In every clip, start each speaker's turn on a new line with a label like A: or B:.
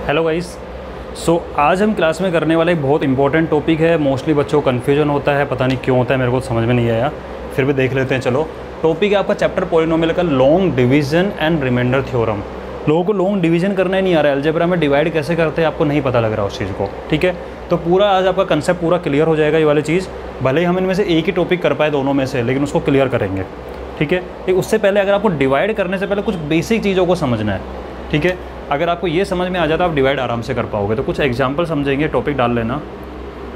A: Hello guys. आज हम class में करने वाला एक बहुत इंपॉर्टेंट टॉपिक है। मोस्टली बच्चों को कन्फ्यूजन होता है, पता नहीं क्यों होता है, मेरे को समझ में नहीं आया, फिर भी देख लेते हैं। चलो, टॉपिक है आपका चैप्टर पॉलिनोमियल का long division and remainder theorem. लोगों को लॉन्ग डिवीजन करना ही नहीं आ रहा है, अलजेब्रा में डिवाइड कैसे करते हैं आपको नहीं पता लग रहा उस चीज़ को। ठीक है, तो पूरा आज आपका कंसेप्ट पूरा क्लियर हो जाएगा। ये वाली चीज़ भले ही हम इनमें से एक ही टॉपिक कर पाए दोनों में से, लेकिन उसको क्लियर करेंगे। ठीक है, लेकिन उससे पहले अगर आपको डिवाइड करने से पहले कुछ बेसिक चीज़ों को समझना है। ठीक है, अगर आपको ये समझ में आ जाता है आप डिवाइड आराम से कर पाओगे। तो कुछ एग्जांपल समझेंगे, टॉपिक डाल लेना।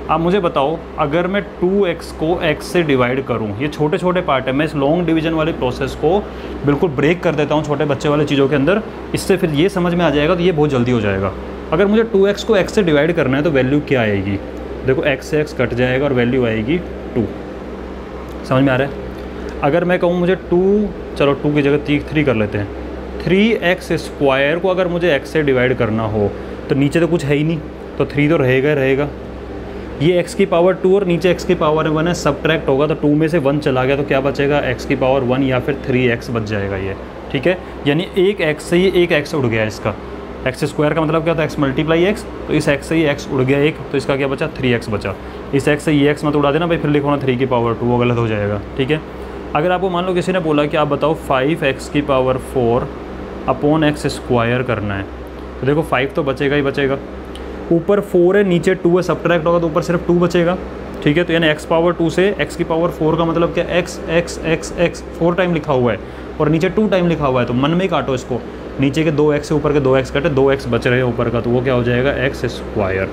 A: आप मुझे बताओ, अगर मैं 2x को x से डिवाइड करूं, ये छोटे छोटे पार्ट है, मैं इस लॉन्ग डिवीजन वाले प्रोसेस को बिल्कुल ब्रेक कर देता हूं छोटे बच्चे वाले चीज़ों के अंदर, इससे फिर ये समझ में आ जाएगा, तो ये बहुत जल्दी हो जाएगा। अगर मुझे 2x को x से डिवाइड करना है तो वैल्यू क्या आएगी? देखो, x से x कट जाएगा और वैल्यू आएगी 2। समझ में आ रहा है? अगर मैं कहूँ मुझे 2, चलो 2 की जगह 3 कर लेते हैं। 3x स्क्वायर को अगर मुझे x से डिवाइड करना हो तो नीचे तो कुछ है ही नहीं, तो 3 तो रहेगा। ये x की पावर 2 और नीचे x की पावर 1 है, सब्ट्रैक्ट होगा तो 2 में से 1 चला गया तो क्या बचेगा? x की पावर 1 या फिर 3x बच जाएगा ये। ठीक है, यानी एक x से ये एक x उड़ गया इसका। x स्क्वायर का मतलब क्या होता है? x मल्टीप्लाई x, तो इस x से ये x उड़ गया एक, तो इसका क्या बचा? 3x बचा। इस x से ये x मत उड़ा देना भाई, फिर लिखो ना 3 की पावर 2, वो गलत हो जाएगा। ठीक है, अगर आपको मान लो किसी ने बोला कि आप बताओ 5x की पावर 4 अपॉन x स्क्वायर करना है, तो देखो 5 तो बचेगा ही बचेगा, ऊपर 4 है नीचे 2 है, सब्ट्रैक्ट होगा तो ऊपर सिर्फ 2 बचेगा। ठीक है, तो यानी x पावर 2 से x की पावर 4 का मतलब क्या? x 4 टाइम लिखा हुआ है और नीचे 2 टाइम लिखा हुआ है, तो मन में ही काटो इसको। नीचे के 2x से ऊपर के 2x कटे, 2x बच रहे हैं ऊपर का, तो वो क्या हो जाएगा? x square.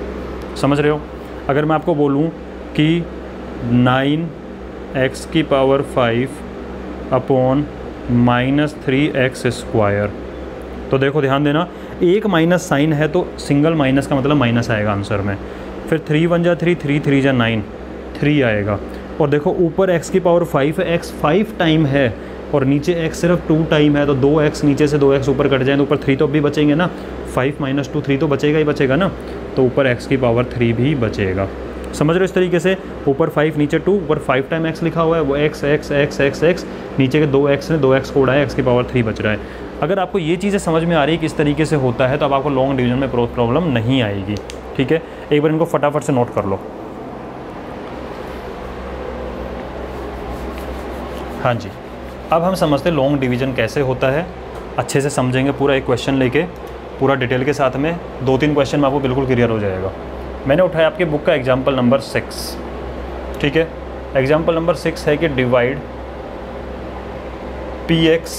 A: समझ रहे हो? अगर मैं आपको बोलूँ कि 9x की पावर 5 अपॉन -3x स्क्वायर, तो देखो ध्यान देना, एक माइनस साइन है तो सिंगल माइनस का मतलब माइनस आएगा आंसर में। फिर 3 1 जा 3, 3 3 जा 9, 3 आएगा। और देखो ऊपर x की पावर 5 है, x 5 टाइम है और नीचे x सिर्फ 2 टाइम है, तो 2x नीचे से 2x ऊपर कट जाए तो ऊपर 3 तो भी बचेंगे ना। 5 - 2 3 तो बचेगा ही बचेगा ना, तो ऊपर x की पावर 3 भी बचेगा। समझ रहे हो? इस तरीके से ऊपर 5 नीचे 2, ऊपर 5 टाइम x लिखा हुआ है, वो x नीचे के 2x ने 2x को उड़ाया, x की पावर 3 बच रहा है। अगर आपको ये चीज़ें समझ में आ रही है किस तरीके से होता है, तो अब आपको लॉन्ग डिवीजन में प्रॉब्लम नहीं आएगी। ठीक है, एक बार इनको फटाफट से नोट कर लो। हाँ जी, अब हम समझते हैं लॉन्ग डिवीजन कैसे होता है, अच्छे से समझेंगे पूरा एक क्वेश्चन लेके, पूरा डिटेल के साथ में 2-3 क्वेश्चन में आपको बिल्कुल क्लियर हो जाएगा। मैंने उठाया आपके बुक का एग्जाम्पल नंबर 6। ठीक है, एग्जाम्पल नंबर 6 है कि डिवाइड px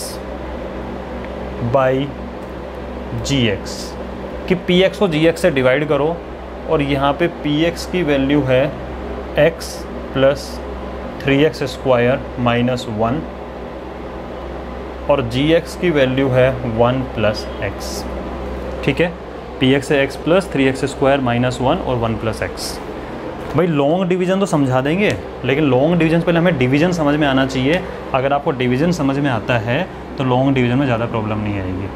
A: बाई gx, कि px को gx से डिवाइड करो और यहाँ पे px की वैल्यू है x plus 3x square minus 1 और gx की वैल्यू है 1 प्लस x। ठीक है, px है x plus 3x square minus 1 और 1 प्लस x। भाई लॉन्ग डिवीज़न तो समझा देंगे, लेकिन लॉन्ग डिवीज़न पहले हमें डिवीज़न समझ में आना चाहिए। अगर आपको डिवीज़न समझ में आता है तो लॉन्ग डिवीज़न में ज़्यादा प्रॉब्लम नहीं आएगी।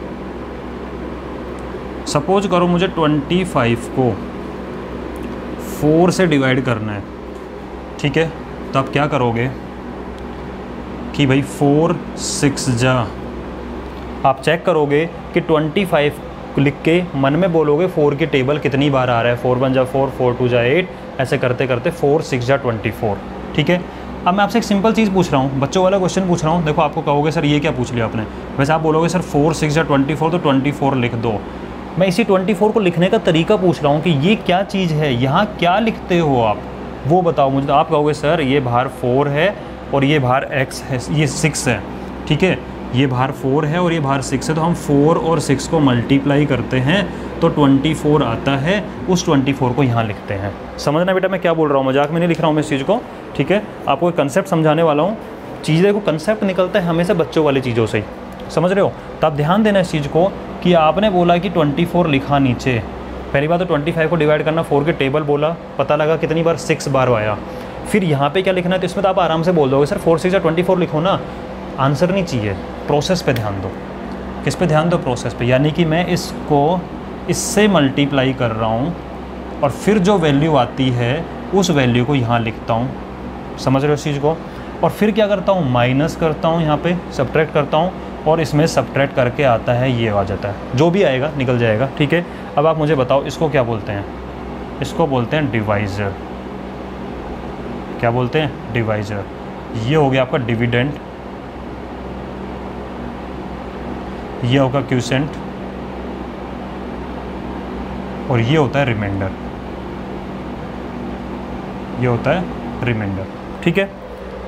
A: सपोज करो मुझे 25 को 4 से डिवाइड करना है। ठीक है, तो आप क्या करोगे कि भाई 4 6 जा, आप चेक करोगे कि 25 लिख के मन में बोलोगे 4 की टेबल कितनी बार आ रहा है, 4 1 जा 4, 4 2 जा 8, ऐसे करते करते 4 6 जा 24। ठीक है, अब मैं आपसे एक सिंपल चीज़ पूछ रहा हूँ, बच्चों वाला क्वेश्चन पूछ रहा हूँ। देखो, आपको कहोगे सर ये क्या पूछ लिया आपने, वैसे आप बोलोगे सर 4 6 जा 24, तो 24 लिख दो। मैं इसी 24 को लिखने का तरीका पूछ रहा हूँ कि ये क्या चीज़ है, यहाँ क्या लिखते हो आप, वो बताओ मुझे। तो आप कहोगे सर ये बाहर 4 है और ये बाहर x है, ये 6 है। ठीक है, ये बाहर 4 है और ये बाहर 6 है, तो हम 4 और 6 को मल्टीप्लाई करते हैं तो 24 आता है, उस 24 को यहाँ लिखते हैं। समझना बेटा मैं क्या बोल रहा हूँ, मजाक में नहीं लिख रहा हूँ मैं इस चीज़ को। ठीक है, आपको एक कंसेप्ट समझाने वाला हूँ। चीज़ें को कंसेप्ट निकलता है हमेशा बच्चों वाली चीज़ों से ही, समझ रहे हो? तो आप ध्यान देना इस चीज़ को कि आपने बोला कि 24 लिखा नीचे, पहली बात तो 25 को डिवाइड करना, 4 के टेबल बोला, पता लगा कितनी बार 6 बार आया। फिर यहाँ पे क्या लिखना है, तो इसमें तो आप आराम से बोल दोगे सर 4 6 या 24 लिखो ना, आंसर नहीं चाहिए, प्रोसेस पे ध्यान दो। किस पे ध्यान दो? प्रोसेस पे। यानी कि मैं इसको इससे मल्टीप्लाई कर रहा हूँ और फिर जो वैल्यू आती है उस वैल्यू को यहाँ लिखता हूँ। समझ रहे हो इस चीज़ को? और फिर क्या करता हूँ, माइनस करता हूँ, यहाँ पे सब्ट्रैक्ट करता हूँ और इसमें सब्ट्रैक्ट करके आता है, ये आ जाता है, जो भी आएगा निकल जाएगा। ठीक है, अब आप मुझे बताओ इसको क्या बोलते हैं? इसको बोलते हैं डिवाइज़र। क्या बोलते हैं? डिवाइज़र। ये हो गया आपका डिविडेंड, ये होगा क्यूसेंट, और ये होता है रिमाइंडर, ये होता है रिमाइंडर। ठीक है,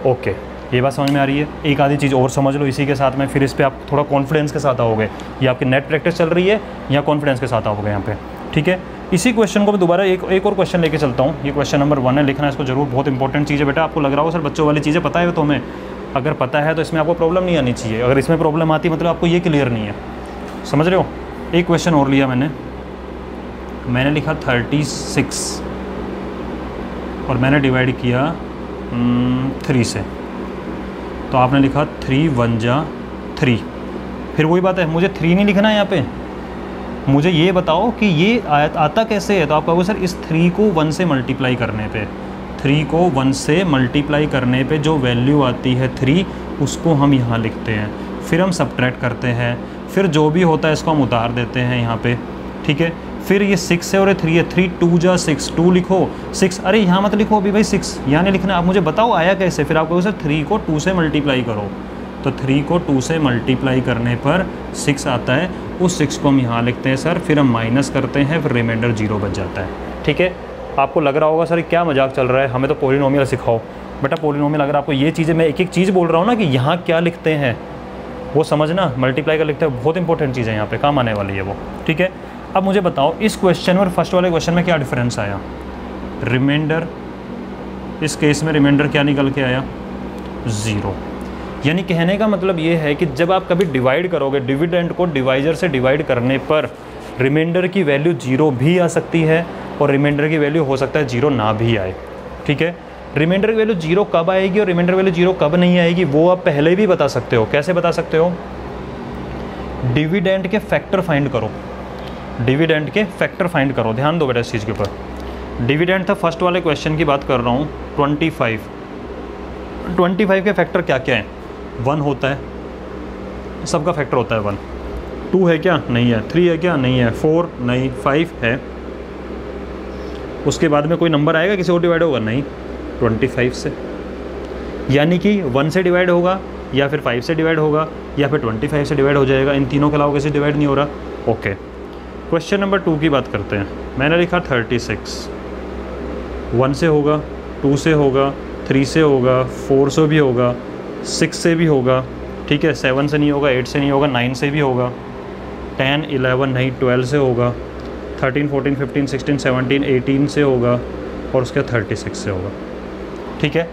A: ओके, ये बात समझ में आ रही है? एक आधी चीज़ और समझ लो इसी के साथ में, फिर इस पे आप थोड़ा कॉन्फिडेंस के साथ आओगे। ये आपकी नेट प्रैक्टिस चल रही है या कॉन्फिडेंस के साथ आओगे यहाँ पे। ठीक है, इसी क्वेश्चन को मैं दोबारा एक और क्वेश्चन लेके चलता हूँ। ये क्वेश्चन नंबर 1 है, लिखना इसको जरूर, बहुत इंपॉर्टेंट चीज़ है बेटा। आपको लग रहा होगा सर बच्चों वाली चीज़ें पता है तो हमें, अगर पता है तो इसमें आपको प्रॉब्लम नहीं आनी चाहिए। अगर इसमें प्रॉब्लम आती मतलब आपको ये क्लियर नहीं है, समझ रहे हो? एक क्वेश्चन और लिया मैंने लिखा 36 और मैंने डिवाइड किया 3 से, तो आपने लिखा 3 1 जा 3। फिर वही बात है, मुझे 3 नहीं लिखना है यहाँ पे, मुझे ये बताओ कि ये आता कैसे है। तो आप कहोगे सर इस 3 को 1 से मल्टीप्लाई करने पे, 3 को 1 से मल्टीप्लाई करने पे जो वैल्यू आती है 3, उसको हम यहाँ लिखते हैं, फिर हम सब्ट्रैक्ट करते हैं, फिर जो भी होता है इसको हम उतार देते हैं यहाँ पे। ठीक है, फिर ये 6 है और ये 3 है, 3 2 जा 6, 2 लिखो 6, अरे यहाँ मत लिखो अभी भाई 6, यहाँ नहीं लिखना। आप मुझे बताओ आया कैसे। फिर आप कहोगे सर 3 को 2 से मल्टीप्लाई करो, तो 3 को 2 से मल्टीप्लाई करने पर 6 आता है, उस 6 को हम यहाँ लिखते हैं सर, फिर हम माइनस करते हैं, फिर रिमाइंडर 0 बच जाता है। ठीक है, आपको लग रहा होगा सर क्या मजाक चल रहा है, हमें तो पॉलिनोमियल सिखाओ। बेटा पॉलिनोमियल अगर आपको ये चीज़ें, मैं एक एक चीज़ बोल रहा हूँ ना कि यहाँ क्या लिखते हैं वो समझना, मल्टीप्लाई का लिखते हैं, बहुत इंपॉर्टेंट चीज़ है यहाँ पे, काम आने वाली है वो। ठीक है, अब मुझे बताओ इस क्वेश्चन और फर्स्ट वाले क्वेश्चन में क्या डिफरेंस आया? रिमाइंडर, इस केस में रिमाइंडर क्या निकल के आया? 0। यानी कहने का मतलब ये है कि जब आप कभी डिवाइड करोगे, डिविडेंड को डिवाइजर से डिवाइड करने पर रिमाइंडर की वैल्यू 0 भी आ सकती है और रिमाइंडर की वैल्यू हो सकता है 0 ना भी आए। ठीक है, रिमाइंडर की वैल्यू 0 कब आएगी और रिमाइंडर वैल्यू 0 कब नहीं आएगी वो आप पहले भी बता सकते हो। कैसे बता सकते हो? डिविडेंड के फैक्टर फाइंड करो, डिविडेंड के फैक्टर फाइंड करो। ध्यान दो बेटा इस चीज़ के ऊपर। डिविडेंड था फर्स्ट वाले क्वेश्चन की बात कर रहा हूँ, 25 के फैक्टर क्या क्या हैं? 1 होता है, सबका फैक्टर होता है 1। 2 है क्या? नहीं है। 3 है क्या? नहीं है। 4 नहीं। 5 है। उसके बाद में कोई नंबर आएगा किसी और डिवाइड होगा? नहीं, 25 से। यानी कि 1 से डिवाइड होगा या फिर 5 से डिवाइड होगा या फिर 25 से डिवाइड हो जाएगा, इन तीनों के अलावा किसी डिवाइड नहीं हो रहा। ओके, क्वेश्चन नंबर 2 की बात करते हैं। मैंने लिखा 36, 1 से होगा, 2 से होगा, 3 से होगा, 4 से भी होगा, 6 से भी होगा। ठीक है, 7 से नहीं होगा, 8 से नहीं होगा, 9 से भी होगा, 10 11 नहीं, 12 से होगा, 13 14 15 16 17 18 से होगा और उसके 36 से होगा। ठीक है,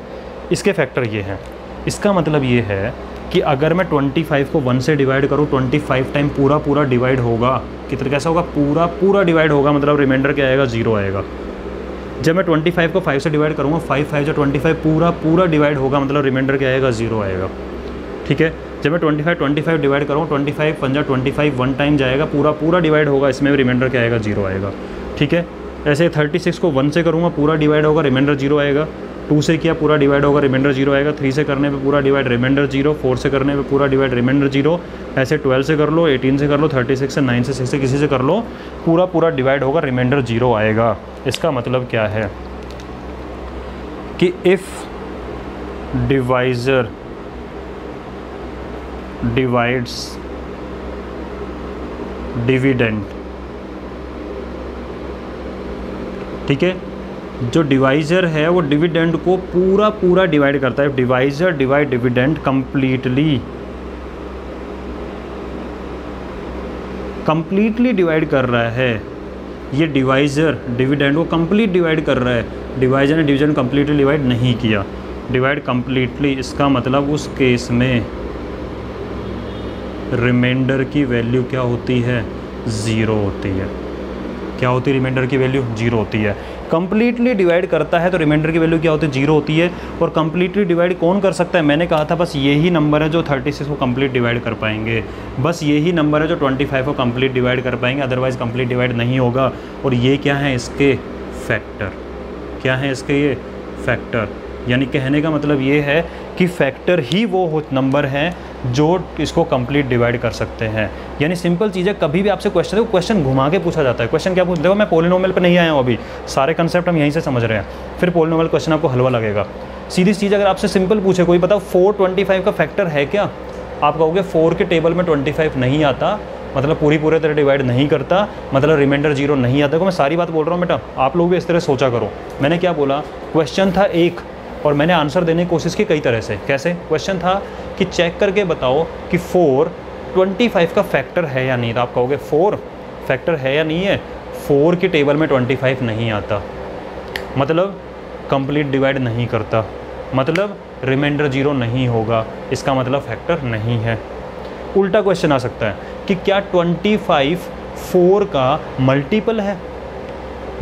A: इसके फैक्टर ये हैं। इसका मतलब ये है कि अगर मैं 25 को 1 से डिवाइड करूँ, 25 टाइम पूरा डिवाइड होगा, कितना कैसा होगा? पूरा डिवाइड होगा, मतलब रिमाइंडर क्या आएगा? 0 आएगा। जब मैं 25 को 5 से डिवाइड करूँगा, 5 5 जो 25 पूरा डिवाइड होगा, मतलब रिमाइंडर क्या आएगा? 0 आएगा। ठीक है, जब मैं 25 डिवाइड करूँ, 25 पंजा 25 1 टाइम जाएगा, पूरा डिवाइड होगा, इसमें रिमाइंडर क्या आएगा? 0 आएगा। ठीक है, ऐसे 36 को 1 से करूँगा, पूरा डिवाइड होगा, रिमाइंडर 0 आएगा। 2 से किया, पूरा डिवाइड होगा, रिमाइंडर 0 आएगा। 3 से करने पे पूरा डिवाइड, रिमाइंडर 0। 4 से करने पे पूरा डिवाइड, रिमाइंडर 0। ऐसे 12 से कर लो, 18 से कर लो, 36 से, 9 से, 6 से, किसी से कर लो, पूरा डिवाइड होगा, रिमाइंडर 0 आएगा। इसका मतलब क्या है कि इफ़ डिवाइजर डिवाइड्स डिविडेंड, ठीक है, जो डिवाइजर है वो डिविडेंड को पूरा डिवाइड करता है। Divisor divide dividend completely divide कर रहा है। ये डिवाइजर डिविडेंड को कंप्लीट डिवाइड कर रहा है। डिवाइजर ने डिविडेंड कंप्लीटली डिवाइड नहीं किया, डिवाइड कंप्लीटली। इसका मतलब उस केस में रिमाइंडर की वैल्यू क्या होती है? 0 होती है। क्या होती है? रिमाइंडर की वैल्यू 0 होती है। कंप्लीटली डिवाइड करता है तो रिमाइंडर की वैल्यू क्या होती है? 0 होती है। और कंप्लीटली डिवाइड कौन कर सकता है? मैंने कहा था बस यही नंबर है जो 36 को कंप्लीट डिवाइड कर पाएंगे, बस यही नंबर है जो 25 को कंप्लीट डिवाइड कर पाएंगे, अदरवाइज कंप्लीट डिवाइड नहीं होगा। और ये क्या है? इसके फैक्टर। क्या है इसके? ये फैक्टर। यानी कहने का मतलब ये है कि फैक्टर ही वो नंबर है जो इसको कंप्लीट डिवाइड कर सकते हैं। यानी सिंपल चीज़ है, कभी भी आपसे क्वेश्चन घुमा के पूछा जाता है। क्वेश्चन क्या पूछ, देखो मैं पॉलिनोमियल पे नहीं आया हूँ अभी, सारे कंसेप्ट हम यहीं से समझ रहे हैं, फिर पॉलिनोमियल क्वेश्चन आपको हलवा लगेगा। सीधी चीज़ अगर आपसे सिंपल पूछे कोई, बताओ 425 का फैक्टर है क्या, आप कहोगे 4 के टेबल में 25 नहीं आता, मतलब पूरे तरह डिवाइड नहीं करता, मतलब रिमाइंडर 0 नहीं आता। मैं सारी बात बोल रहा हूँ बेटा, आप लोग भी इस तरह सोचा करो। मैंने क्या बोला, क्वेश्चन था एक और मैंने आंसर देने की कोशिश की कई तरह से। कैसे? क्वेश्चन था कि चेक करके बताओ कि 425 का फैक्टर है या नहीं। तो आप कहोगे 4 फैक्टर है या नहीं है, 4 के टेबल में 25 नहीं आता, मतलब कंप्लीट डिवाइड नहीं करता, मतलब रिमाइंडर 0 नहीं होगा, इसका मतलब फैक्टर नहीं है। उल्टा क्वेश्चन आ सकता है कि क्या 25 4 का मल्टीपल है।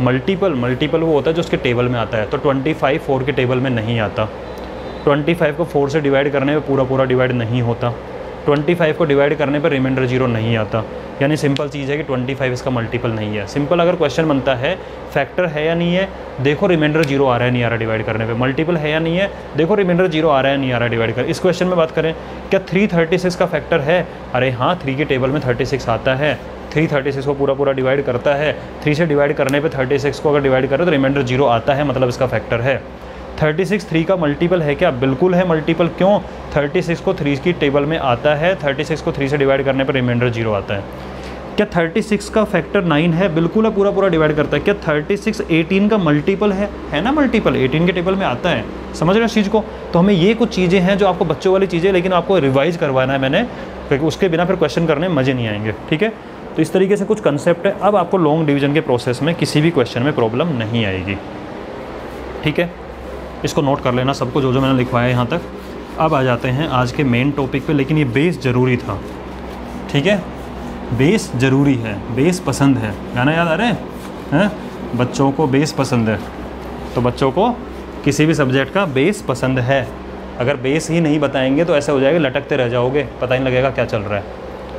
A: मल्टीपल वो होता है जो उसके टेबल में आता है, तो 25 4 के टेबल में नहीं आता। 25 को 4 से डिवाइड करने पे पूरा डिवाइड नहीं होता। 25 को डिवाइड करने पर रिमाइंडर 0 नहीं आता। यानी सिंपल चीज़ है कि 25 इसका मल्टीपल नहीं है। सिंपल अगर क्वेश्चन बनता है फैक्टर है या नहीं है, देखो रिमाइंडर 0 आ रहा है नहीं आ रहा डिवाइड करने पे। मल्टीपल है या नहीं है, देखो रिमाइंडर 0 आ रहा है नहीं आ रहा डिवाइड कर। इस क्वेश्चन में बात करें, क्या 336 का फैक्टर है? अरे हाँ, 3 के टेबल में 36 आता है, 336 को पूरा डिवाइड करता है। 3 से डिवाइड करने पे 36 को अगर डिवाइड करें तो रिमाइंडर 0 आता है, मतलब इसका फैक्टर है। 36 3 का मल्टीपल है क्या? बिल्कुल है मल्टीपल। क्यों? 36 को 3 की टेबल में आता है, 36 को 3 से डिवाइड करने पर रिमाइंडर 0 आता है। क्या 36 का फैक्टर 9 है? बिल्कुल है, पूरा डिवाइड करता है। क्या 36 18 का मल्टीपल है ना? मल्टीपल 18 के टेबल में आता है। समझ रहे हो इस चीज़ को? तो हमें ये कुछ चीज़ें हैं जो आपको बच्चों वाली चीज़ें, लेकिन आपको रिवाइज करवाना है मैंने, क्योंकि उसके बिना फिर क्वेश्चन करने में मज़े नहीं आएंगे। ठीक है, तो इस तरीके से कुछ कंसेप्ट है। अब आपको लॉन्ग डिवीजन के प्रोसेस में किसी भी क्वेश्चन में प्रॉब्लम नहीं आएगी। ठीक है, इसको नोट कर लेना सबको, जो मैंने लिखवाया है यहाँ तक। अब आ जाते हैं आज के मेन टॉपिक पे, लेकिन ये बेस ज़रूरी था। ठीक है, बेस ज़रूरी है, बेस पसंद है। गाना याद आ रहे हैं? बच्चों को बेस पसंद है, तो बच्चों को किसी भी सब्जेक्ट का बेस पसंद है। अगर बेस ही नहीं बताएंगे तो ऐसा हो जाएगा, लटकते रह जाओगे, पता ही नहीं लगेगा क्या चल रहा है।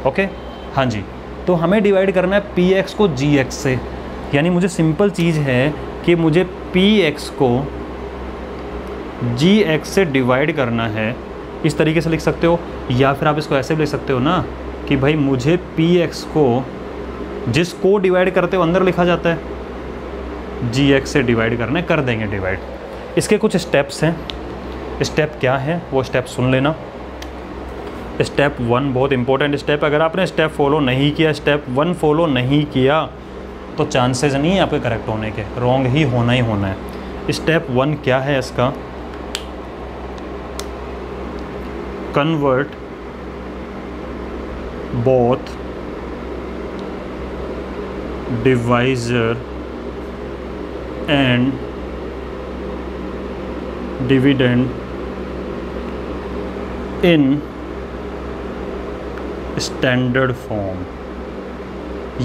A: ओके, हाँ जी। तो हमें डिवाइड करना है px को gx से। यानी मुझे सिंपल चीज़ है कि मुझे px को gx से डिवाइड करना है। इस तरीके से लिख सकते हो, या फिर आप इसको ऐसे भी लिख सकते हो ना कि भाई मुझे px को, जिसको डिवाइड करते हो अंदर लिखा जाता है, gx से डिवाइड करना है, कर देंगे डिवाइड। इसके कुछ स्टेप्स हैं। स्टेप क्या है वो स्टेप सुन लेना। स्टेप 1 बहुत इंपॉर्टेंट स्टेप। अगर आपने स्टेप फॉलो नहीं किया, स्टेप 1 फॉलो नहीं किया, तो चांसेस नहीं है आपके करेक्ट होने के, रॉन्ग ही होना है। स्टेप 1 क्या है इसका? Convert both divisor and dividend in standard form.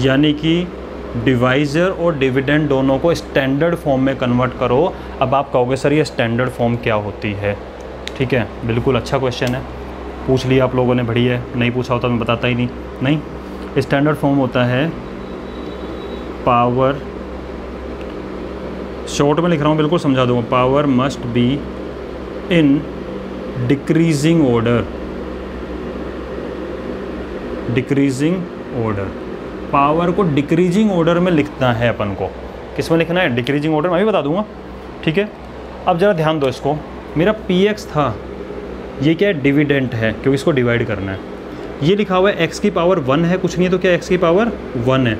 A: यानी कि डिवाइज़र और डिविडेंड दोनों को स्टैंडर्ड फॉर्म में कन्वर्ट करो। अब आप कहोगे सर ये स्टैंडर्ड फॉर्म क्या होती है? ठीक है, बिल्कुल अच्छा क्वेश्चन है, पूछ लिया आप लोगों ने, बढ़िया है। नहीं पूछा होता मैं बताता ही नहीं। स्टैंडर्ड फॉर्म होता है पावर, शॉर्ट में लिख रहा हूँ, बिल्कुल समझा दूँगा। Power must be in decreasing order. Decreasing order, power को डिक्रीजिंग ऑर्डर में लिखना है अपन को। किस में लिखना है? डिक्रीजिंग ऑर्डर, मैं भी बता दूंगा। ठीक है, अब ज़रा ध्यान दो इसको। मेरा px था, ये क्या है? डिविडेंट है, क्योंकि इसको डिवाइड करना है। ये लिखा हुआ है x की पावर 1 है, कुछ नहीं है तो क्या x की पावर 1 है।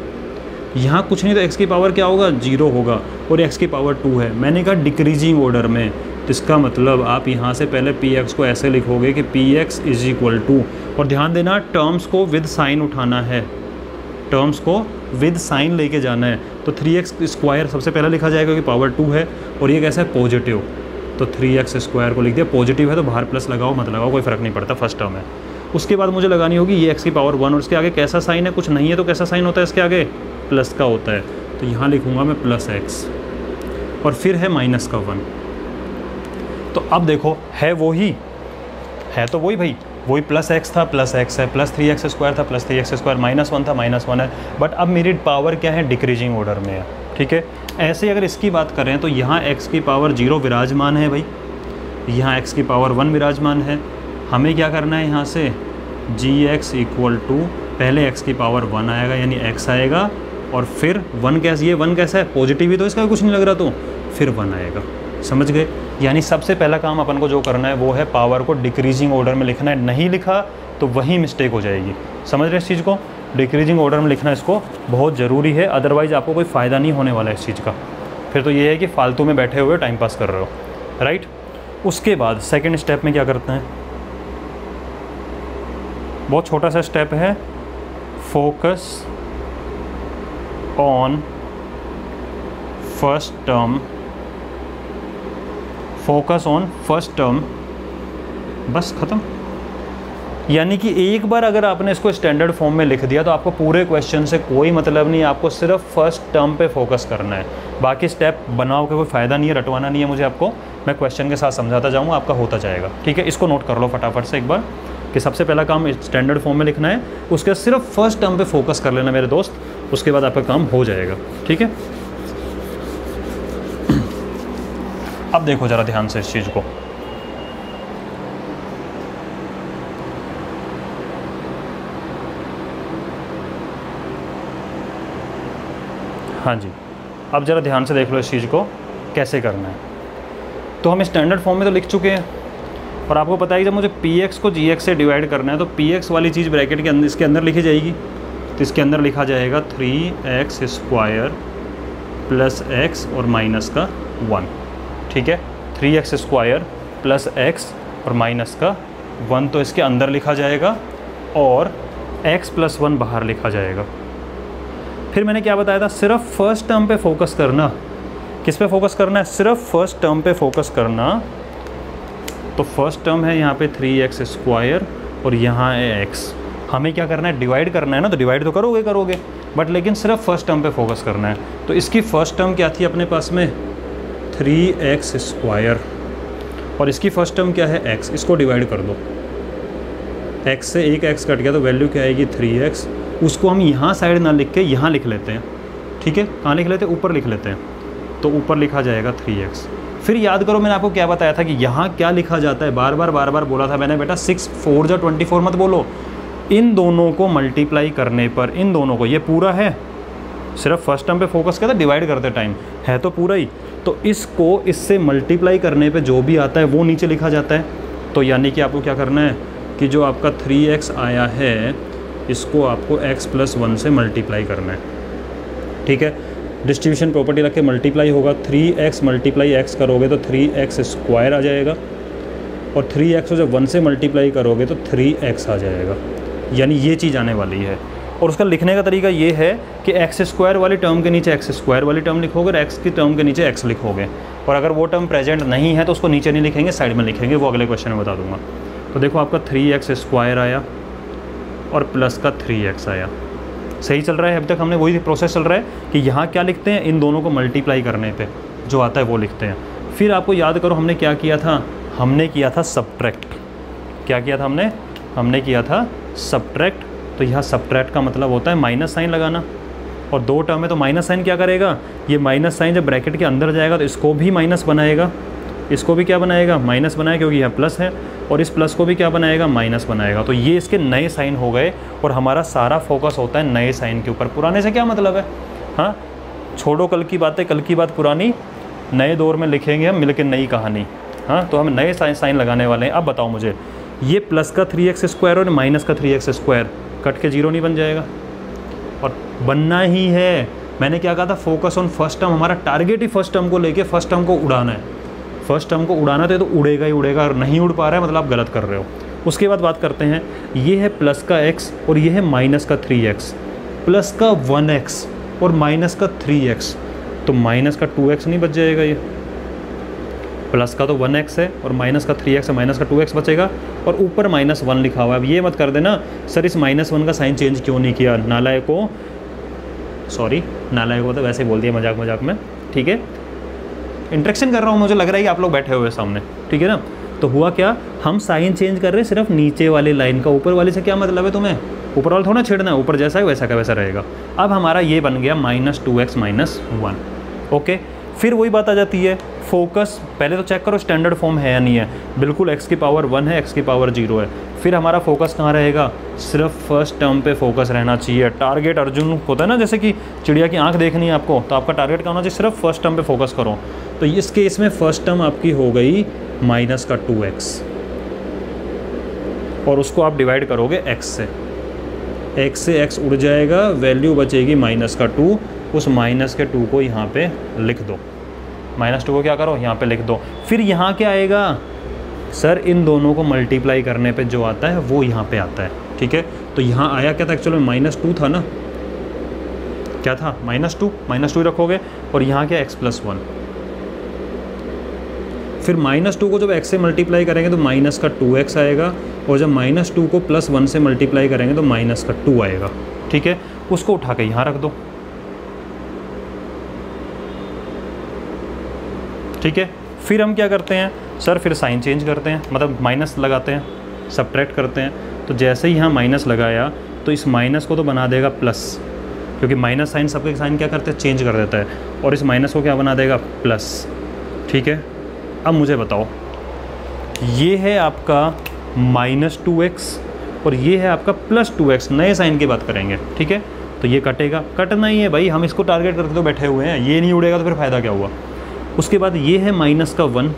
A: यहाँ कुछ नहीं तो x की पावर क्या होगा? 0 होगा, और x की पावर 2 है। मैंने कहा डिक्रीजिंग ऑर्डर में, तो इसका मतलब आप यहाँ से पहले px को ऐसे लिखोगे कि px इज इक्वल टू, और ध्यान देना टर्म्स को विद साइन उठाना है, टर्म्स को विद साइन लेके जाना है। तो 3x स्क्वायर सबसे पहले लिखा जाएगा क्योंकि पावर 2 है, और ये कैसा है? पॉजिटिव, तो 3x स्क्वायर को लिख दिया। पॉजिटिव है तो बाहर प्लस लगाओ मत लगाओ, कोई फ़र्क नहीं पड़ता, फर्स्ट टर्म है। उसके बाद मुझे लगानी होगी ये x की पावर 1, और इसके आगे कैसा साइन है? कुछ नहीं है तो कैसा साइन होता है इसके आगे? प्लस का होता है, तो यहाँ लिखूँगा मैं प्लस x, और फिर है माइनस का 1। तो अब देखो है वही, है तो वही भाई, वही प्लस x था प्लस x है, प्लस 3x स्क्वायर था प्लस 3x स्क्वायर, माइनस 1 था माइनस 1 है। बट अब मेरी पावर क्या है? डिक्रीजिंग ऑर्डर में है। ठीक है, ऐसे अगर इसकी बात करें तो यहाँ x की पावर 0 विराजमान है भाई, यहाँ x की पावर 1 विराजमान है। हमें क्या करना है? यहाँ से जी एक्स इक्वल टू, पहले x की पावर 1 आएगा यानी x आएगा, और फिर 1 कैसे, ये 1 कैसा है पॉजिटिव ही तो इसका कुछ नहीं लग रहा, तो फिर 1 आएगा। समझ गए? यानी सबसे पहला काम अपन को जो करना है वो है पावर को डिक्रीजिंग ऑर्डर में लिखना है। नहीं लिखा तो वही मिस्टेक हो जाएगी। समझ रहे इस चीज़ को? डिक्रीजिंग ऑर्डर में लिखना इसको बहुत ज़रूरी है, अदरवाइज़ आपको कोई फ़ायदा नहीं होने वाला है इस चीज़ का। फिर तो ये है कि फालतू में बैठे हुए टाइम पास कर रहे हो, राइट। उसके बाद सेकेंड स्टेप में क्या करते हैं, बहुत छोटा सा स्टेप है, focus on first term, focus on first term, बस ख़त्म। यानी कि एक बार अगर आपने इसको स्टैंडर्ड फॉर्म में लिख दिया तो आपको पूरे क्वेश्चन से कोई मतलब नहीं है, आपको सिर्फ फर्स्ट टर्म पे फोकस करना है। बाकी स्टेप बनाओ के कोई फ़ायदा नहीं है, रटवाना नहीं है मुझे आपको, मैं क्वेश्चन के साथ समझाता जाऊँगा, आपका होता जाएगा। ठीक है, इसको नोट कर लो फटाफट से एक बार कि सबसे पहला काम स्टैंडर्ड फॉर्म में लिखना है, उसके सिर्फ फर्स्ट टर्म पे फोकस कर लेना मेरे दोस्त, उसके बाद आपका काम हो जाएगा। ठीक है, अब देखो ज़रा ध्यान से इस चीज़ को, हाँ जी, अब ज़रा ध्यान से देख लो इस चीज़ को कैसे करना है। तो हम स्टैंडर्ड फॉर्म में तो लिख चुके हैं, और आपको पता है कि जब मुझे px को gx से डिवाइड करना है तो px वाली चीज़ ब्रैकेट के अंदर, इसके अंदर लिखी जाएगी। तो इसके अंदर लिखा जाएगा 3x स्क्वायर प्लस x और माइनस का 1। ठीक है, 3x स्क्वायर प्लस x और माइनस का 1 तो इसके अंदर लिखा जाएगा, और x प्लस 1 बाहर लिखा जाएगा। फिर मैंने क्या बताया था, सिर्फ फर्स्ट टर्म पे फोकस करना। किस पे फोकस करना है? सिर्फ फर्स्ट टर्म पे फोकस करना। तो फर्स्ट टर्म है यहाँ पे 3x स्क्वायर और यहाँ है x। हमें क्या करना है? डिवाइड करना है ना, तो डिवाइड तो करोगे, बट लेकिन सिर्फ फर्स्ट टर्म पे फोकस करना है। तो इसकी फर्स्ट टर्म क्या थी अपने पास में? 3x स्क्वायर, और इसकी फर्स्ट टर्म क्या है? x। इसको डिवाइड कर दो, x से एक x कट गया तो वैल्यू क्या आएगी? 3x। उसको हम यहाँ साइड ना लिख के यहाँ लिख लेते हैं। ठीक है, कहाँ लिख लेते हैं? ऊपर लिख लेते हैं, तो ऊपर लिखा जाएगा 3x। फिर याद करो मैंने आपको क्या बताया था कि यहाँ क्या लिखा जाता है, बार बार बोला था मैंने, बेटा 6 4 जा 24 मत बोलो। इन दोनों को मल्टीप्लाई करने पर, इन दोनों को, ये पूरा है, सिर्फ फर्स्ट टर्म पे फोकस करते डिवाइड करते टाइम है तो पूरा ही, तो इसको इससे मल्टीप्लाई करने पे जो भी आता है वो नीचे लिखा जाता है। तो यानी कि आपको क्या करना है कि जो आपका 3x आया है इसको आपको x प्लस 1 से मल्टीप्लाई करना है। ठीक है, डिस्ट्रीब्यूशन प्रॉपर्टी रख के मल्टीप्लाई होगा, 3x मल्टीप्लाई x करोगे तो 3x स्क्वायर आ जाएगा, और 3x को जब 1 से मल्टीप्लाई करोगे तो 3x आ जाएगा। यानी ये चीज़ आने वाली है। और उसका लिखने का तरीका ये है कि एक्स स्क्वायर वाली टर्म के नीचे एक्स स्क्वायर वाली टर्म लिखोगे और एक्स की टर्म के नीचे एक्स लिखोगे, और अगर वो टर्म प्रेजेंट नहीं है तो उसको नीचे नहीं लिखेंगे, साइड में लिखेंगे, वो अगले क्वेश्चन में बता दूंगा। तो देखो आपका 3x स्क्वायर आया और प्लस का 3x आया। सही चल रहा है? अभी तक हमने वही प्रोसेस चल रहा है कि यहाँ क्या लिखते हैं, इन दोनों को मल्टीप्लाई करने पे जो आता है वो लिखते हैं। फिर आपको याद करो हमने क्या किया था, हमने किया था सब्ट्रैक्ट। क्या किया था हमने? हमने किया था सब्ट्रैक्ट। तो यहाँ सब्ट्रैक्ट का मतलब होता है माइनस साइन लगाना, और दो टर्म है तो माइनस साइन क्या करेगा, ये माइनस साइन जब ब्रैकेट के अंदर जाएगा तो इसको भी माइनस बनाएगा, इसको भी क्या बनाएगा? माइनस बनाएगा, क्योंकि यहाँ प्लस है, और इस प्लस को भी क्या बनाएगा? माइनस बनाएगा। तो ये इसके नए साइन हो गए, और हमारा सारा फोकस होता है नए साइन के ऊपर। पुराने से क्या मतलब है? हाँ, छोड़ो कल की बातें, कल की बात पुरानी, नए दौर में लिखेंगे हम मिलकर नई कहानी। हाँ, तो हम नए साइन लगाने वाले हैं। अब बताओ मुझे, ये प्लस का 3x स्क्वायर और माइनस का 3x स्क्वायर कट के 0 नहीं बन जाएगा? और बनना ही है। मैंने क्या कहा था? Focus on first term. हमारा टारगेट ही फर्स्ट टर्म को लेके फर्स्ट टर्म को उड़ाना है। फर्स्ट टर्म को उड़ाना तो उड़ेगा ही उड़ेगा, और नहीं उड़ पा रहा है मतलब आप गलत कर रहे हो। उसके बाद बात करते हैं, ये है प्लस का x और ये है माइनस का 3x, प्लस का 1x और माइनस का 3x, तो माइनस का 2x नहीं बच जाएगा? ये प्लस का तो 1x है और माइनस का 3x है, माइनस का 2x बचेगा, और ऊपर -1 लिखा हुआ है। अब ये मत कर देना सर इस -1 का साइन चेंज क्यों नहीं किया, नालायक को, सॉरी नालायक को तो वैसे ही बोल दिया मजाक मजाक में। ठीक है, इंटरेक्शन कर रहा हूँ, मुझे लग रहा है कि आप लोग बैठे हुए सामने। ठीक है ना? तो हुआ क्या, हम साइन चेंज कर रहे हैं सिर्फ नीचे वाली लाइन का, ऊपर वाले से क्या मतलब है तुम्हें? ऊपर वाला थोड़ा छेड़ना है, ऊपर जैसा है वैसा का वैसा रहेगा। अब हमारा ये बन गया -2x -1। ओके, फिर वही बात आ जाती है, फोकस पहले तो चेक करो स्टैंडर्ड फॉर्म है या नहीं है, बिल्कुल x की पावर 1 है, x की पावर 0 है। फिर हमारा फोकस कहाँ रहेगा, सिर्फ फर्स्ट टर्म पे फोकस रहना चाहिए। टारगेट अर्जुन होता है ना, जैसे कि चिड़िया की आंख देखनी है आपको, तो आपका टारगेट क्या होना चाहिए, सिर्फ फर्स्ट टर्म पे फोकस करो। तो इस केस में फर्स्ट टर्म आपकी हो गई माइनस का 2x, और उसको आप डिवाइड करोगे x से x उड़ जाएगा, वैल्यू बचेगी माइनस का 2। उस माइनस के 2 को यहाँ पे लिख दो, -2 को क्या करो यहाँ पे लिख दो। फिर यहाँ क्या आएगा सर, इन दोनों को मल्टीप्लाई करने पे जो आता है वो यहाँ पे आता है, ठीक है। तो यहाँ आया क्या था, एक्चुअली -2 था ना, क्या था -2 रखोगे, और यहाँ क्या x+1। फिर -2 को जब x से मल्टीप्लाई करेंगे तो माइनस का 2x आएगा, और जब -2 को +1 से मल्टीप्लाई करेंगे तो माइनस का 2 आएगा, ठीक है। उसको उठा के यहाँ रख दो, ठीक है। फिर हम क्या करते हैं सर, फिर साइन चेंज करते हैं, मतलब माइनस लगाते हैं, सब्ट्रैक्ट करते हैं। तो जैसे ही यहाँ माइनस लगाया तो इस माइनस को तो बना देगा प्लस, क्योंकि माइनस साइन सबके साइन क्या करते हैं, चेंज कर देता है, और इस माइनस को क्या बना देगा, प्लस, ठीक है। अब मुझे बताओ, ये है आपका -2x और ये है आपका +2x, नए साइन की बात करेंगे, ठीक है। तो ये कटेगा, कटना ही है भाई, हम इसको टारगेट करके तो बैठे हुए हैं, ये नहीं उड़ेगा तो फिर फ़ायदा क्या हुआ। उसके बाद ये है -1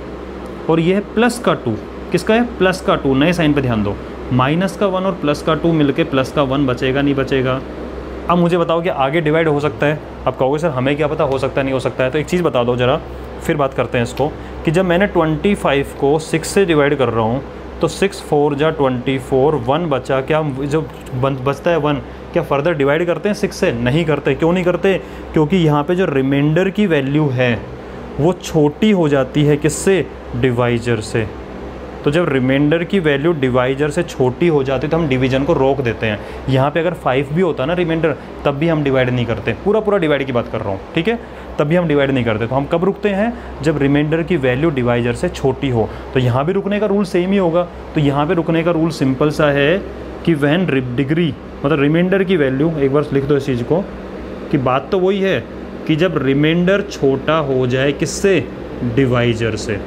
A: और ये है +2, किसका है, +2, नए साइन पे ध्यान दो, -1 और +2 मिलके +1 बचेगा, नहीं बचेगा। अब मुझे बताओ कि आगे डिवाइड हो सकता है, आप कहोगे सर हमें क्या पता, हो सकता है नहीं हो सकता है। तो एक चीज़ बता दो ज़रा, फिर बात करते हैं इसको, कि जब मैंने 25 को 6 से डिवाइड कर रहा हूँ तो 6 4 जा 24, 1 बचा, क्या जो बचता है 1, क्या फर्दर डिवाइड करते हैं 6 से, नहीं करते। क्यों नहीं करते, क्योंकि यहाँ पे जो रिमाइंडर की वैल्यू है वो छोटी हो जाती है, किससे, डिवाइजर से। तो जब रिमाइंडर की वैल्यू डिवाइजर से छोटी हो जाती है तो हम डिवीजन को रोक देते हैं। यहाँ पे अगर 5 भी होता ना रिमाइंडर, तब भी हम डिवाइड नहीं करते, पूरा डिवाइड की बात कर रहा हूँ, ठीक है, तब भी हम डिवाइड नहीं करते। तो हम कब रुकते हैं, जब रिमाइंडर की वैल्यू डिवाइजर से छोटी हो। तो यहाँ भी रुकने का रूल सेम ही होगा। तो यहाँ पे रुकने का रूल सिंपल सा है कि वैन डिग्री, मतलब रिमाइंडर की वैल्यू, एक बार लिख दो इस चीज़ को, कि बात तो वही है कि जब रिमाइंडर छोटा हो जाए किससे, डिवाइजर से,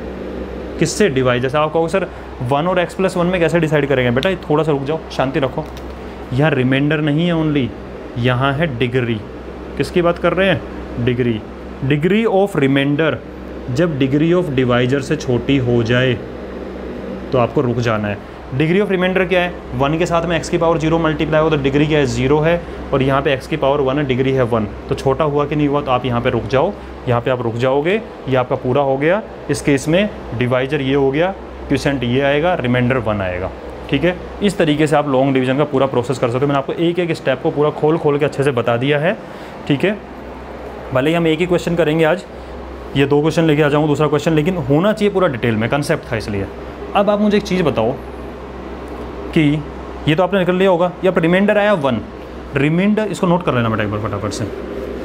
A: किससे, डिवाइजर से। आप कहोगे सर 1 और x+1 में कैसे डिसाइड करेंगे, बेटा थोड़ा सा रुक जाओ, शांति रखो। यहाँ रिमाइंडर नहीं है ओनली, यहाँ है डिग्री। किसकी बात कर रहे हैं, डिग्री, डिग्री ऑफ रिमाइंडर। जब डिग्री ऑफ डिवाइजर से छोटी हो जाए तो आपको रुक जाना है। डिग्री ऑफ रिमाइंडर क्या है, 1 के साथ में x की पावर 0 मल्टीप्लाई हो तो डिग्री क्या है, 0 है, और यहाँ पे x की पावर 1 है, डिग्री है 1। तो छोटा हुआ कि नहीं हुआ, तो आप यहाँ पे रुक जाओ, यहाँ पे आप रुक जाओगे, ये आपका पूरा हो गया। इस केस में डिवाइजर ये हो गया, क्वोशिएंट ये आएगा, रिमाइंडर 1 आएगा, ठीक है। इस तरीके से आप लॉन्ग डिवीजन का पूरा प्रोसेस कर सकते हो। मैंने आपको एक एक स्टेप को पूरा खोल के अच्छे से बता दिया है, ठीक है। भले ही हम एक ही क्वेश्चन करेंगे आज, ये 2 क्वेश्चन लेके आ जाऊँगा, दूसरा क्वेश्चन, लेकिन होना चाहिए पूरा डिटेल में, कंसेप्ट था इसलिए। अब आप मुझे एक चीज़ बताओ कि ये तो आपने निकल लिया होगा, या रिमाइंडर आया 1, रिमाइंडर, इसको नोट कर लेना बेटा एक बार फटाफट से।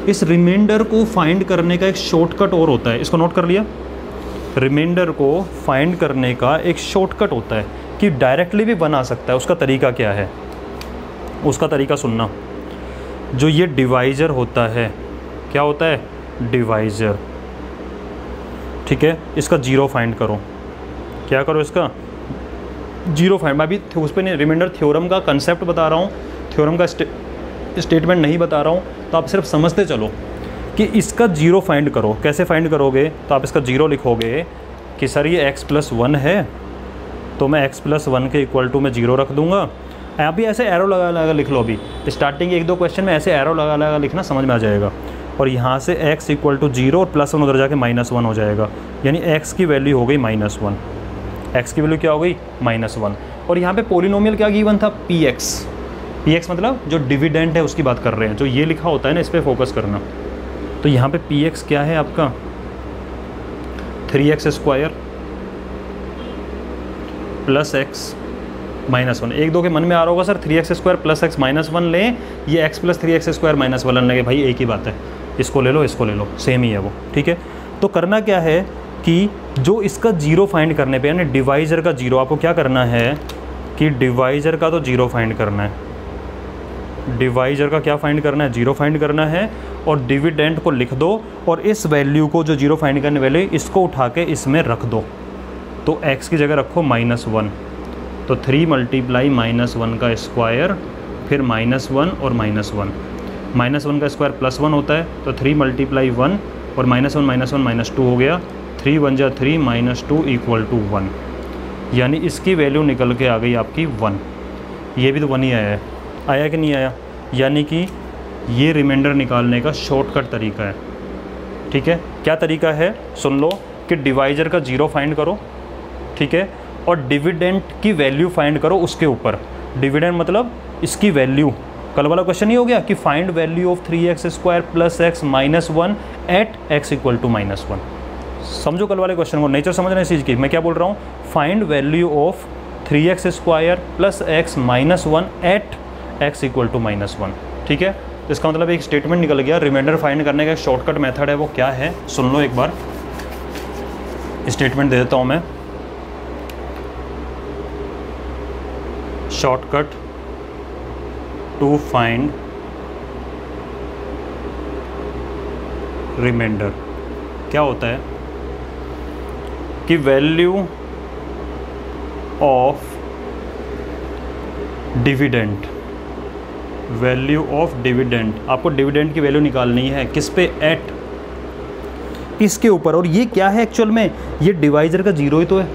A: इस रिमाइंडर को फाइंड करने का एक शॉर्टकट और होता है, इसको नोट कर लिया। रिमाइंडर को फाइंड करने का एक शॉर्टकट होता है कि डायरेक्टली भी बना सकता है। उसका तरीका क्या है, उसका तरीका सुनना। जो ये डिवाइजर होता है, क्या होता है, डिवाइजर, ठीक है। इसका 0 फाइंड करो, क्या करो, इसका 0 फाइंड। मैं अभी उस पर नहीं, रिमाइंडर थ्योरम का कंसेप्ट बता रहा हूँ, थ्योरम का स्टेटमेंट नहीं बता रहा हूँ। तो आप सिर्फ समझते चलो कि इसका 0 फाइंड करो। कैसे फाइंड करोगे, तो आप इसका 0 लिखोगे कि सर ये x+1 है, तो मैं x+1 के इक्वल टू में 0 रख दूंगा। अभी ऐसे एरो लगा लिख लो, अभी स्टार्टिंग 1-2 क्वेश्चन में ऐसे एरो लगा लिखना, समझ में आ जाएगा। और यहाँ से x = 0 और +1 उधर जाके -1 हो जाएगा, यानी x की वैल्यू हो गई -1, x की वैल्यू क्या हो गई, -1। और यहाँ पे पोलिनोमियल क्या गिवन था, px मतलब जो डिविडेंड है उसकी बात कर रहे हैं, जो ये लिखा होता है ना, इस पर फोकस करना। तो यहाँ पे px क्या है आपका, 3x² + x -1। 1-2 के मन में आ रहा होगा सर 3x² + x -1 लें, ये x + 3x² -1 लगे, भाई एक ही बात है, इसको ले लो, सेम ही है वो, ठीक है। तो करना क्या है कि जो इसका 0 फाइंड करने पे, यानी डिवाइजर का 0, आपको क्या करना है कि डिवाइजर का तो 0 फाइंड करना है, डिवाइजर का क्या फाइंड करना है, 0 फाइंड करना है, और डिविडेंड को लिख दो और इस वैल्यू को जो 0 फाइंड करने वाले इसको उठा के इसमें रख दो। तो x की जगह रखो -1, तो 3 मल्टीप्लाई -1 का स्क्वायर, फिर -1 और -1, -1 का स्क्वायर +1 होता है, तो 3 मल्टीप्लाई 1 और -1 -2 हो गया, 3 1 जा 3 -2 = 1, यानी इसकी वैल्यू निकल के आ गई आपकी 1। ये भी तो 1 ही आया कि नहीं आया, यानी कि ये रिमाइंडर निकालने का शॉर्टकट तरीका है। ठीक है, क्या तरीका है सुन लो कि डिवाइजर का 0 फाइंड करो, ठीक है, और डिविडेंड की वैल्यू फाइंड करो उसके ऊपर। डिविडेंड मतलब इसकी वैल्यू, कल वाला क्वेश्चन ही हो गया कि find value of 3x² + x -1 at x = -1। समझो कल वाले क्वेश्चन को, नेचर समझना इस चीज़ की। मैं क्या बोल रहा हूँ, find value of 3x² + x -1 at x = -1। ठीक है, तो इसका मतलब एक स्टेटमेंट निकल गया। रिमाइंडर फाइंड करने का एक शॉर्टकट मेथड है, वो क्या है सुन लो एक बार। स्टेटमेंट दे देता हूँ मैं, शॉर्टकट टू फाइंड रिमाइंडर क्या होता है कि value of dividend, value of dividend, आपको डिविडेंड की वैल्यू निकालनी है किस पे, एट, इसके ऊपर। और ये क्या है एक्चुअल में, ये डिवाइजर का 0 ही तो है।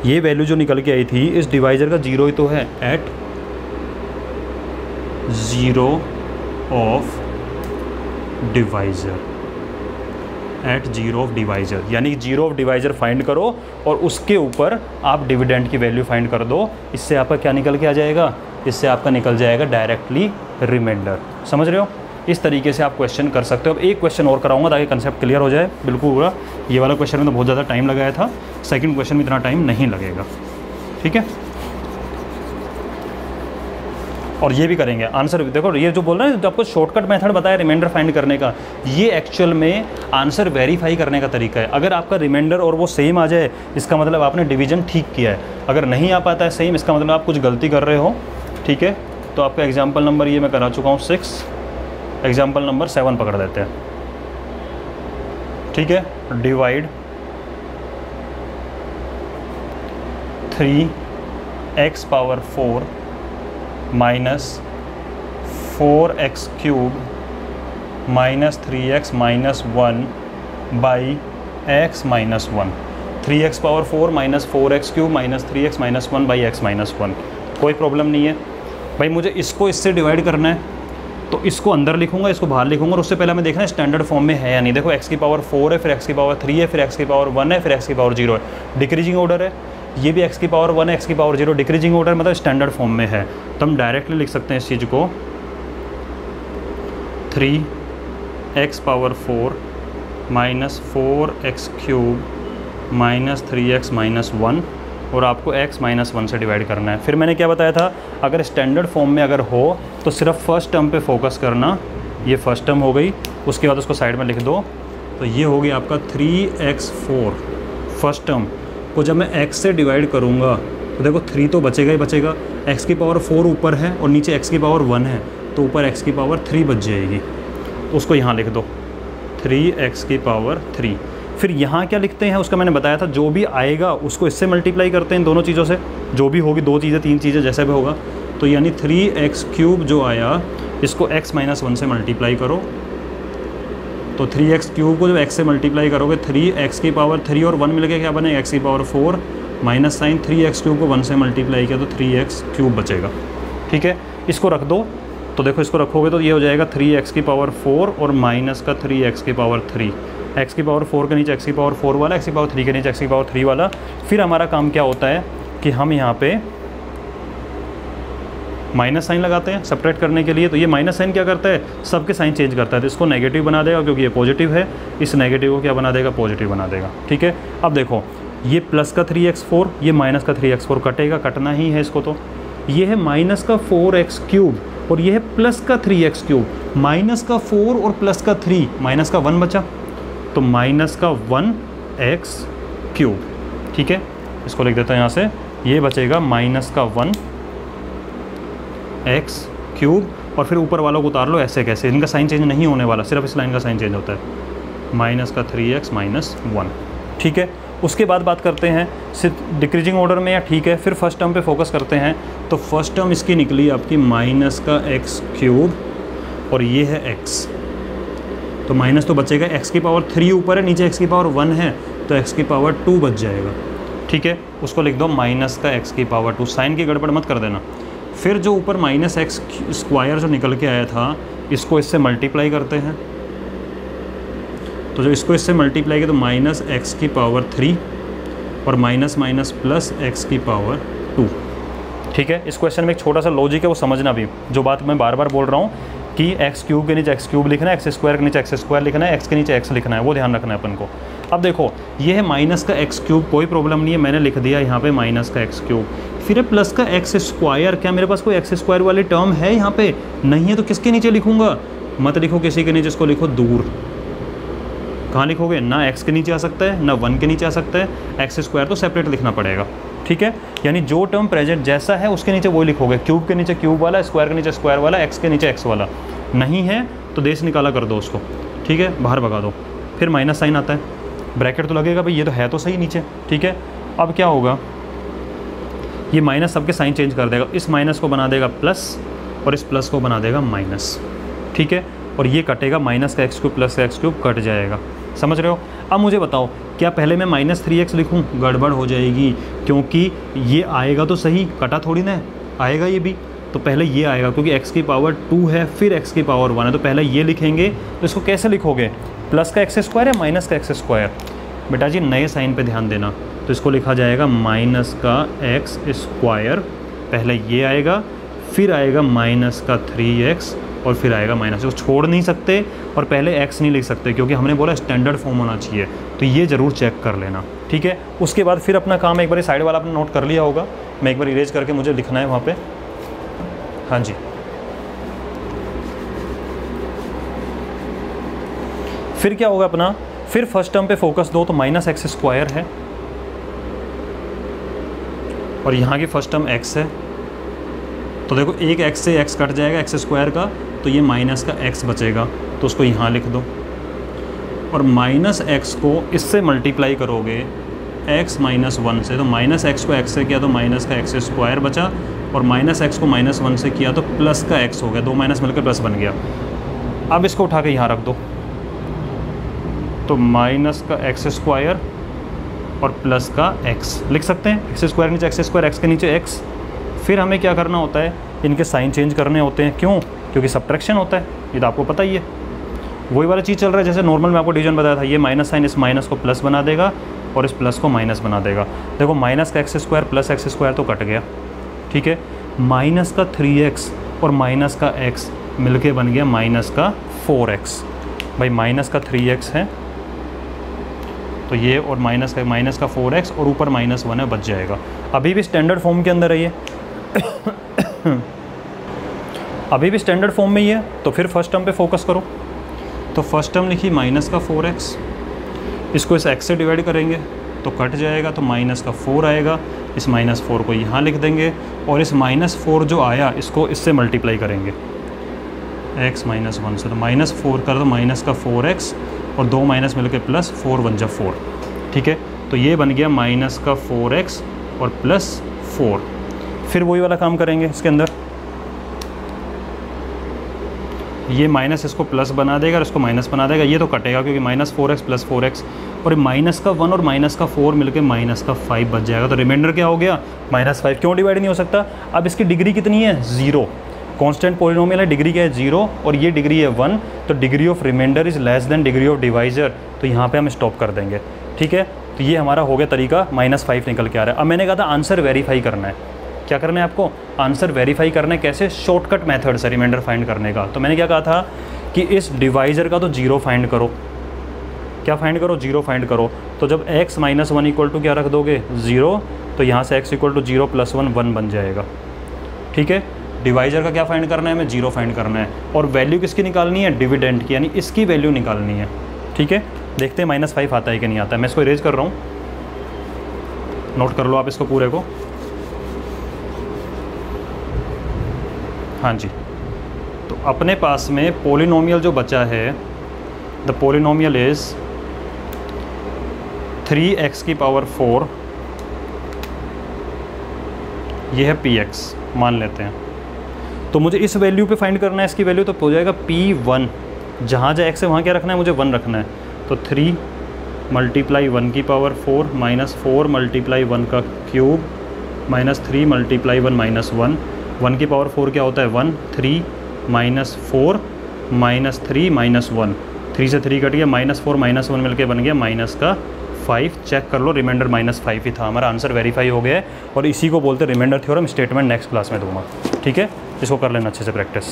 A: ये वैल्यू जो निकल के आई थी इस डिवाइजर का 0 ही तो है, at 0 of divisor, at 0 of divisor, यानी 0 ऑफ डिवाइजर फाइंड करो और उसके ऊपर आप डिविडेंड की वैल्यू फाइंड कर दो। इससे आपका क्या निकल के आ जाएगा, इससे आपका निकल जाएगा डायरेक्टली रिमाइंडर। समझ रहे हो, इस तरीके से आप क्वेश्चन कर सकते हो। अब एक क्वेश्चन और कराऊंगा ताकि कंसेप्ट क्लियर हो जाए बिल्कुल पूरा। ये वाला क्वेश्चन में तो बहुत ज़्यादा टाइम लगाया था, सेकंड क्वेश्चन में इतना टाइम नहीं लगेगा। ठीक है, और ये भी करेंगे आंसर। देखो ये जो बोल रहे हैं, जो आपको शॉर्टकट मेथड बताया रिमाइंडर फाइंड करने का, ये एक्चुअल में आंसर वेरीफाई करने का तरीका है। अगर आपका रिमाइंडर और वो सेम आ जाए, इसका मतलब आपने डिवीजन ठीक किया है। अगर नहीं आ पाता है सेम, इसका मतलब आप कुछ गलती कर रहे हो। ठीक है, तो आपका एग्जाम्पल नंबर ये मैं करा चुका हूँ 6, एग्जाम्पल नंबर 7 पकड़ देते हैं। ठीक है, divide 3x⁴ -4x³ -3x -1 by x -1। 3x⁴ -4x³ -3x -1 by x -1। कोई प्रॉब्लम नहीं है भाई। मुझे इसको इससे डिवाइड करना है, तो इसको अंदर लिखूंगा, इसको बाहर लिखूंगा, और उससे पहले मैं देखना है स्टैंडर्ड फॉर्म में है या नहीं। देखो x⁴ है, फिर x⁴ है, फिर x⁴ है, फिर x⁴ है, डिक्रीजिंग ऑर्डर है। ये भी x⁴ है, x⁴ डिक्रीजिंग ऑर्डर, मतलब स्टैंडर्ड फॉर्म में है। तो हम डायरेक्टली लिख सकते हैं इस चीज़ को 3x⁴ -4x³ -3x -1, और आपको x -1 से डिवाइड करना है। फिर मैंने क्या बताया था, अगर स्टैंडर्ड फॉर्म में अगर हो तो सिर्फ फर्स्ट टर्म पे फोकस करना। ये फर्स्ट टर्म हो गई, उसके बाद उसको साइड में लिख दो। तो ये हो गया आपका 3x⁴ फर्स्ट टर्म को जब मैं x से डिवाइड करूँगा तो देखो 3 तो बचेगा ही बचेगा। x⁴ ऊपर है और नीचे x⁴ है, तो ऊपर x⁴ बच जाएगी। उसको यहाँ लिख दो 3x⁴। फिर यहाँ क्या लिखते हैं उसका मैंने बताया था, जो भी आएगा उसको इससे मल्टीप्लाई करते हैं इन दोनों चीज़ों से, जो भी होगी, 2 चीज़ें 3 चीज़ें जैसे भी होगा। तो यानी 3x³ जो आया इसको x -1 से मल्टीप्लाई करो। तो 3x³ को जब x से मल्टीप्लाई करोगे 3x⁴ और 1 मिल के क्या बने x⁴ माइनस साइन 3x³ को 1 से मल्टीप्लाई किया तो 3x³ बचेगा। ठीक है, इसको रख दो। तो देखो इसको रखोगे तो ये हो जाएगा 3x⁴ और माइनस का 3x⁴। x⁴ के नीचे x⁴ वाला, x⁴ के नीचे x⁴ वाला। फिर हमारा काम क्या होता है कि हम यहाँ पे माइनस साइन लगाते हैं सेपरेट करने के लिए। तो ये माइनस साइन क्या करता है, सबके साइन चेंज करता है, तो इसको नेगेटिव बना देगा क्योंकि ये पॉजिटिव है। इस नेगेटिव को क्या बना देगा, पॉजिटिव बना देगा। ठीक है, अब देखो ये प्लस का 3x⁴, ये माइनस का 3x⁴ कटेगा, कटना ही है इसको। तो ये है माइनस का 4x³ और ये है प्लस का 3x³। माइनस का 4 और प्लस का 3, माइनस का 1 बचा, तो माइनस का 1x³। ठीक है, इसको लिख देता हैं यहाँ से, ये बचेगा माइनस का 1x³ और फिर ऊपर वालों को उतार लो ऐसे कैसे, इनका साइन चेंज नहीं होने वाला, सिर्फ इस लाइन का साइन चेंज होता है, माइनस का 3x माइनस 1। ठीक है, उसके बाद बात करते हैं सिर्फ डिक्रीजिंग ऑर्डर में या ठीक है। फिर फर्स्ट टर्म पे फोकस करते हैं। तो फर्स्ट टर्म इसकी निकली आपकी माइनस का x क्यूब और ये है x, तो माइनस तो बचेगा, x की पावर 3 ऊपर है, नीचे x की पावर 1 है, तो x की पावर 2 बच जाएगा। ठीक है, उसको लिख दो माइनस का x की पावर 2, साइन की गड़बड़ मत कर देना। फिर जो ऊपर माइनस एक्स स्क्वायर जो निकल के आया था, इसको इससे मल्टीप्लाई करते हैं, तो जो इसको इससे मल्टीप्लाई किया तो माइनस एक्स की पावर 3 और माइनस माइनस प्लस एक्स की पावर 2। ठीक है, इस क्वेश्चन में एक छोटा सा लॉजिक है, वो समझना भी, जो बात मैं बार बार बोल रहा हूँ कि एक्स क्यूब के नीचे एक्स क्यूब लिखना है, एक्स स्क्वायर के नीचे एक्स स्क्वायर लिखना है, एक्स के नीचे एक्स लिखना है, वो ध्यान रखना है अपन को। अब देखो ये है माइनस का एक्स क्यूब, कोई प्रॉब्लम नहीं है, मैंने लिख दिया यहाँ पे माइनस का एक्स क्यूब। फिर है प्लस का एक्स स्क्वायर, क्या मेरे पास कोई एक्स स्क्वायर वाली टर्म है यहाँ पे? नहीं है, तो किसके नीचे लिखूँगा? मत लिखो किसी के नीचे, इसको लिखो दूर। कहाँ लिखोगे? ना एक्स के नीचे आ सकता है, ना 1 के नीचे आ सकता है, एक्स स्क्वायर तो सेपरेट लिखना पड़ेगा। ठीक है, यानी जो टर्म प्रेजेंट जैसा है उसके नीचे वो लिखोगे, क्यूब के नीचे क्यूब वाला, स्क्वायर के नीचे स्क्वायर वाला, एक्स के नीचे एक्स वाला। नहीं है तो देश निकाला कर दो उसको, ठीक है, बाहर भगा दो। फिर माइनस साइन आता है, ब्रैकेट तो लगेगा भाई, ये तो है तो सही नीचे। ठीक है, अब क्या होगा, ये माइनस सबके साइन चेंज कर देगा, इस माइनस को बना देगा प्लस और इस प्लस को बना देगा माइनस। ठीक है, और ये कटेगा, माइनस का एक्स क्यूब प्लस का एक्स क्यूब कट जाएगा। समझ रहे हो? अब मुझे बताओ, क्या पहले मैं माइनस 3x लिखूँ? गड़बड़ हो जाएगी, क्योंकि ये आएगा तो सही, कटा थोड़ी ना है, आएगा ये भी, तो पहले ये आएगा, क्योंकि x की पावर 2 है, फिर x की पावर 1 है, तो पहले ये लिखेंगे। तो इसको कैसे लिखोगे? प्लस का एक्स स्क्वायर या माइनस का एक्स स्क्वायर? बेटा जी नए साइन पे ध्यान देना, तो इसको लिखा जाएगा माइनस का एक्स स्क्वायर, पहले ये आएगा, फिर आएगा माइनस का 3x और फिर आएगा माइनस। को छोड़ नहीं सकते और पहले x नहीं लिख सकते, क्योंकि हमने बोला स्टैंडर्ड फॉर्म होना चाहिए, तो ये ज़रूर चेक कर लेना। ठीक है, उसके बाद फिर अपना काम एक बार साइड वाला आपने नोट कर लिया होगा, मैं एक बार इरेज करके मुझे लिखना है वहाँ पे। हाँ जी, फिर क्या होगा अपना, फिर फर्स्ट टर्म पे फोकस दो, तो माइनस एक्स स्क्वायर है और यहाँ की फर्स्ट टर्म x है, तो देखो एक x से x कट जाएगा एक्स स्क्वायर का, तो ये माइनस का x बचेगा, तो उसको यहाँ लिख दो। और माइनस x को इससे मल्टीप्लाई करोगे x माइनस 1 से, तो माइनस x को x से किया तो माइनस का एक्स स्क्वायर बचा, और माइनस x को माइनस 1 से किया तो प्लस का x हो गया, दो माइनस मिलकर प्लस बन गया। अब इसको उठा के यहाँ रख दो, तो माइनस का एक्स स्क्वायर और प्लस का x लिख सकते हैं, एक्स स्क्वायर नीचे एक्स स्क्वायर, एक्स के नीचे x। फिर हमें क्या करना होता है, इनके साइन चेंज करने होते हैं। क्यों? क्योंकि सब्ट्रैक्शन होता है, ये तो आपको पता ही है। वही वाला चीज़ चल रहा है जैसे नॉर्मल में आपको डिवीजन बताया था, ये माइनस साइन इस माइनस को प्लस बना देगा और इस प्लस को माइनस बना देगा। देखो माइनस का x square plus x square तो कट गया। ठीक है, माइनस का 3x और माइनस का x मिलके बन गया माइनस का 4x। भाई माइनस का 3x है तो ये, और माइनस का 4x और ऊपर माइनस 1 है, बच जाएगा। अभी भी स्टैंडर्ड फॉर्म के अंदर है ये अभी भी स्टैंडर्ड फॉर्म में ही है। तो फिर फर्स्ट टर्म पे फोकस करो, तो फर्स्ट टर्म लिखी माइनस का 4x, इसको इस x से डिवाइड करेंगे तो कट जाएगा, तो माइनस का 4 आएगा, इस माइनस 4 को यहाँ लिख देंगे, और इस माइनस 4 जो आया इसको इससे मल्टीप्लाई करेंगे x माइनस 1 से, तो माइनस 4 कर दो, माइनस का 4x और दो माइनस मिलकर प्लस 4 1 जा 4। ठीक है, तो ये बन गया माइनस का 4x और प्लस 4। फिर वही वाला काम करेंगे इसके अंदर, ये माइनस इसको प्लस बना देगा और इसको माइनस बना देगा, ये तो कटेगा क्योंकि माइनस 4x प्लस 4x, और माइनस का 1 और माइनस का 4 मिलके माइनस का 5 बच जाएगा। तो रिमाइंडर क्या हो गया? माइनस 5। क्यों डिवाइड नहीं हो सकता? अब इसकी डिग्री कितनी है? 0। कांस्टेंट पॉलिनोमियल है, डिग्री क्या है? 0, और ये डिग्री है 1, तो degree of remainder is less than degree of divisor, तो यहाँ पे हम स्टॉप कर देंगे। ठीक है, तो ये हमारा हो गया तरीका, -5 निकल के आ रहा है। अब मैंने कहा था आंसर वेरीफाई करना है। क्या करना है आपको? आंसर वेरीफाई करना है। कैसे? शॉर्टकट मेथड से रिमाइंडर फाइंड करने का। तो मैंने क्या कहा था कि इस डिवाइजर का तो 0 फाइंड करो। क्या फाइंड करो? 0 फाइंड करो। तो जब x माइनस 1 इक्वल टू क्या रख दोगे? 0, तो यहाँ से x इक्वल टू 0 प्लस 1 1 बन जाएगा। ठीक है, डिवाइजर का क्या फाइंड करना है? हमें 0 फाइंड करना है, और वैल्यू किसकी निकालनी है? डिविडेंड की, यानी इसकी वैल्यू निकालनी है। ठीक है, देखते हैं -5 आता है कि नहीं आता है। मैं इसको इरेज कर रहा हूँ, नोट कर लो आप इसको पूरे को। हाँ जी, तो अपने पास में पोलिनोमियल जो बचा है, द पोलिनोमियल इज़ 3x की पावर 4, ये है px मान लेते हैं। तो मुझे इस वैल्यू पे फाइंड करना है इसकी वैल्यू, तो हो जाएगा p1, जहाँ जहाँ x है वहाँ क्या रखना है मुझे 1 रखना है। तो 3 मल्टीप्लाई 1 की पावर 4 माइनस 4 मल्टीप्लाई 1 का क्यूब माइनस 3 मल्टीप्लाई 1 माइनस 1, 1 की पावर 4 क्या होता है 1, 3 माइनस 4 माइनस 3 माइनस 1, 3 से 3 कट गया, माइनस 4 माइनस 1 मिलके बन गया माइनस का 5। चेक कर लो, रिमाइंडर -5 ही था। हमारा आंसर वेरीफाई हो गया है और इसी को बोलते हैं remainder theorem. Statement next class में दूंगा, ठीक है। इसको कर लेना अच्छे से प्रैक्टिस।